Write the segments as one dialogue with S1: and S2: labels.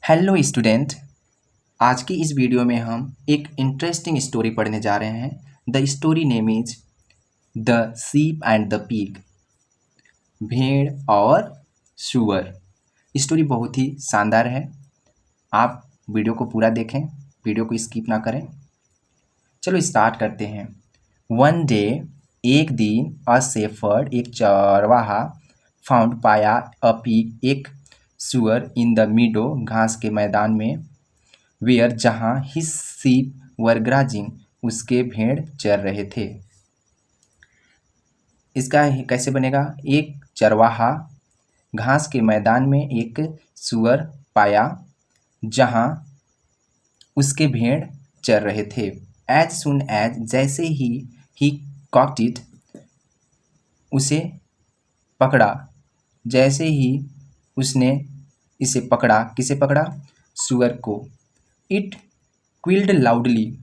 S1: Hello student. आज की इस वीडियो में हम एक इंटरेस्टिंग स्टोरी पढ़ने जा रहे हैं। The story name is the ship and the pig. भेड़ और सुअर। स्टोरी बहुत ही शानदार है। आप वीडियो को पूरा देखें, वीडियो को स्किप ना करें। चलो स्टार्ट करते हैं। वन डे, एक दिन, अ शेफर्ड, एक चरवाहा, फाउंड, पाया, अ पिग, एक सुअर, इन द मीडो, घास के मैदान में, वेयर, जहाँ, हिज शीप वर ग्राजिंग, उसके भेड़ चर रहे थे। इसका कैसे बनेगा? एक चरवाहा घास के मैदान में एक सुअर पाया जहाँ उसके भेड़ चर रहे थे। एज सुन एज, जैसे ही कॉक्ट इट, उसे पकड़ा। जैसे ही उसने इसे पकड़ा। किसे पकड़ा? सुअर को। इट क्विल्ड लाउडली,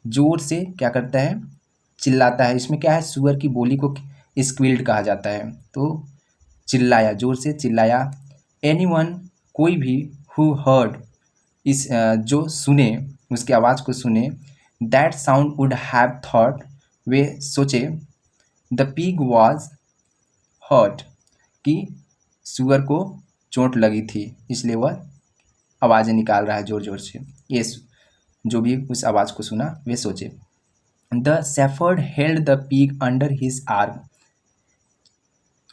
S1: जोर से क्या करता है? चिल्लाता है। इसमें क्या है? सुअर की बोली को स्क्विल्ड कहा जाता है। तो चिल्लाया, जोर से चिल्लाया। एनीवन, कोई भी, हु हर्ड, इस जो सुने, उसकी आवाज़ को सुने, that sound would have thought, वे सोचे, द पिग वॉज हर्ट, कि सुअर को चोट लगी थी, इसलिए वह आवाज़ें निकाल रहा है जोर जोर से। ये जो भी उस आवाज़ को सुना वे सोचे। The shepherd held the pig under his arm.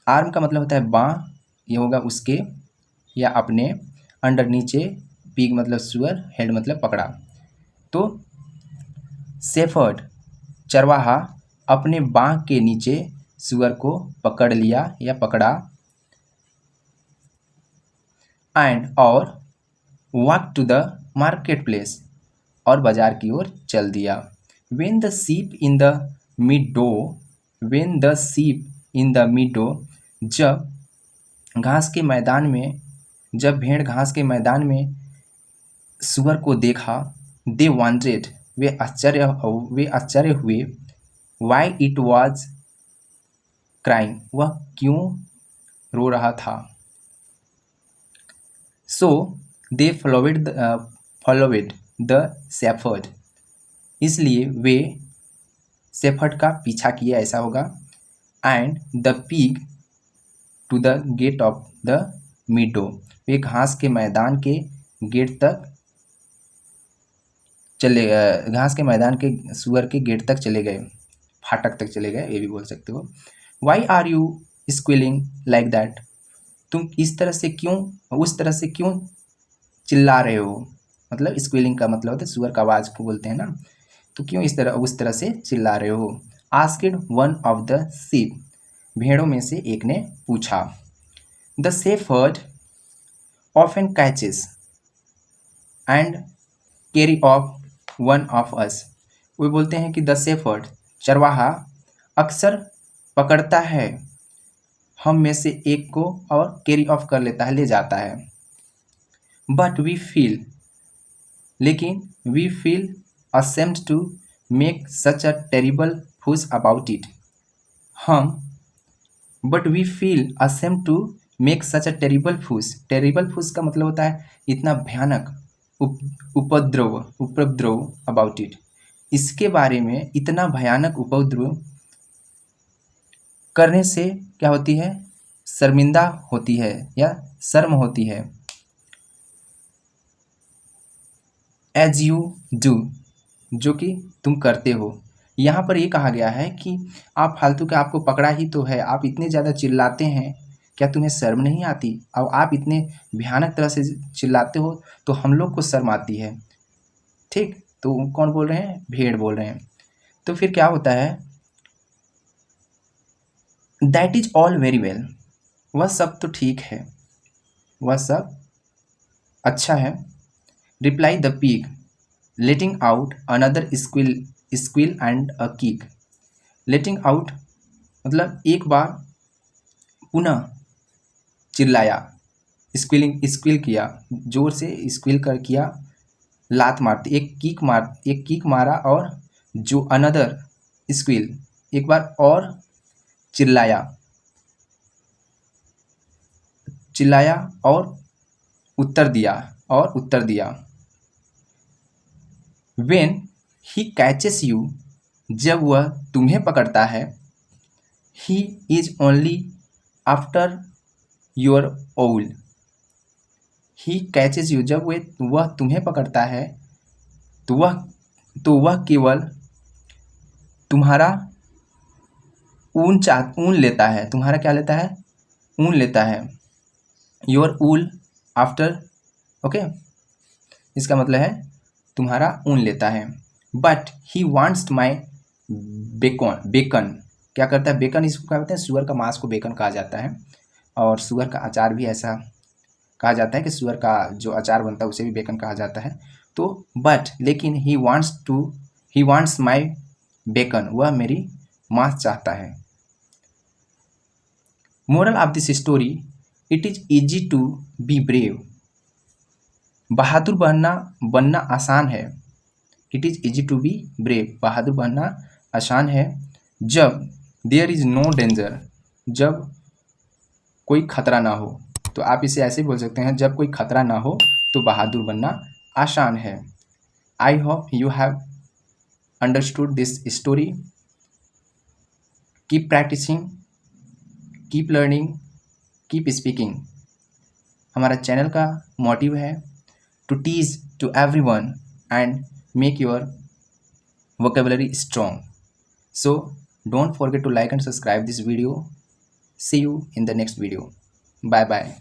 S1: Arm का मतलब होता है बाँ, ये होगा उसके या अपने, अंडर नीचे, पिग मतलब सुअर, हेल्ड मतलब पकड़ा। तो शेफर्ड चरवाहा अपने बाँ के नीचे सुअर को पकड़ लिया या पकड़ा, एंड और walk to the market place, और बाजार की ओर चल दिया। When the sheep in the meadow, when the sheep in the मिडो, जब घास के मैदान में, जब भेड़ घास के मैदान में सुअर को देखा, दे वॉन्टेड, वे आश्चर्य हुए, वाई इट वॉज क्राइंग, वह क्यों रो रहा था। सो दे फॉलोवेड द शेफर्ड, इसलिए वे शेफर्ड का पीछा किया, ऐसा होगा। And the pig to the gate of the meadow, वे घास के मैदान के गेट तक चले, घास के मैदान के सुअर के गेट तक चले गए, फाटक तक चले गए, ये भी बोल सकते हो। Why are you squealing like that, तुम इस तरह से क्यों, उस तरह से क्यों चिल्ला रहे हो? मतलब स्क्विलिंग का मतलब होता है सुअर का आवाज़ को बोलते हैं ना, तो क्यों इस तरह, उस तरह से चिल्ला रहे हो? Asked one of the sheep, भेड़ों में से एक ने पूछा। The shepherd often catches and carry off one of us, वो बोलते हैं कि द शेफर्ड चरवाहा अक्सर पकड़ता है हम में से एक को और कैरी ऑफ कर लेता है, ले जाता है। बट वी फील, लेकिन we feel ashamed to make such a terrible fuss about it, hmm, but we feel ashamed to make such a terrible fuss, terrible fuss का मतलब होता है इतना भयानक, उपद्रव अबाउट इट, इसके बारे में इतना भयानक उपद्रव करने से क्या होती है? शर्मिंदा होती है या शर्म होती है। एज यू डू, जो कि तुम करते हो। यहाँ पर ये कहा गया है कि आप फालतू का, आपको पकड़ा ही तो है, आप इतने ज़्यादा चिल्लाते हैं, क्या तुम्हें शर्म नहीं आती? और आप इतने भयानक तरह से चिल्लाते हो तो हम लोग को शर्म आती है। ठीक, तो कौन बोल रहे हैं? भेड़ बोल रहे हैं। तो फिर क्या होता है? That is all very well, वह सब तो ठीक है, वह सब अच्छा है। Reply the pig, letting out another squill and a kick. Letting out मतलब एक बार पुनः चिल्लाया, स्क्विल किया, जोर से स्क्विल कर किया, लात मारती, एक किक मारा, और जो अनदर स्क्विल, एक बार और चिल्लाया, और उत्तर दिया और उत्तर दिया। When he catches you, जब वह तुम्हें पकड़ता है। He is only after your owl. He catches you, जब वह तुम्हें पकड़ता है तो वह केवल तुम्हारा ऊन लेता है। तुम्हारा क्या लेता है? ऊन लेता है। योर ऊल आफ्टर, ओके, इसका मतलब है तुम्हारा ऊन लेता है। But he wants my bacon. क्या करता है? बेकन, इसको क्या कहते हैं? सुअर का मांस को बेकन कहा जाता है। और सुअर का अचार भी ऐसा कहा जाता है कि सुअर का जो अचार बनता है उसे भी बेकन कहा जाता है। तो बट, लेकिन ही वांट्स माई बेकन, वह मेरी मांस चाहता है। Moral of this story, it is easy to be brave. बहादुर बनना आसान है। It is easy to be brave, बहादुर बनना आसान है। जब देयर इज नो डेंजर, जब कोई खतरा ना हो। तो आप इसे ऐसे बोल सकते हैं, जब कोई खतरा ना हो तो बहादुर बनना आसान है। I hope you have understood this story. Keep practising, keep learning, keep speaking. हमारा चैनल का मोटिव है to teach to everyone and make your vocabulary strong. So don't forget to like and subscribe this video. See you in the next video. Bye bye.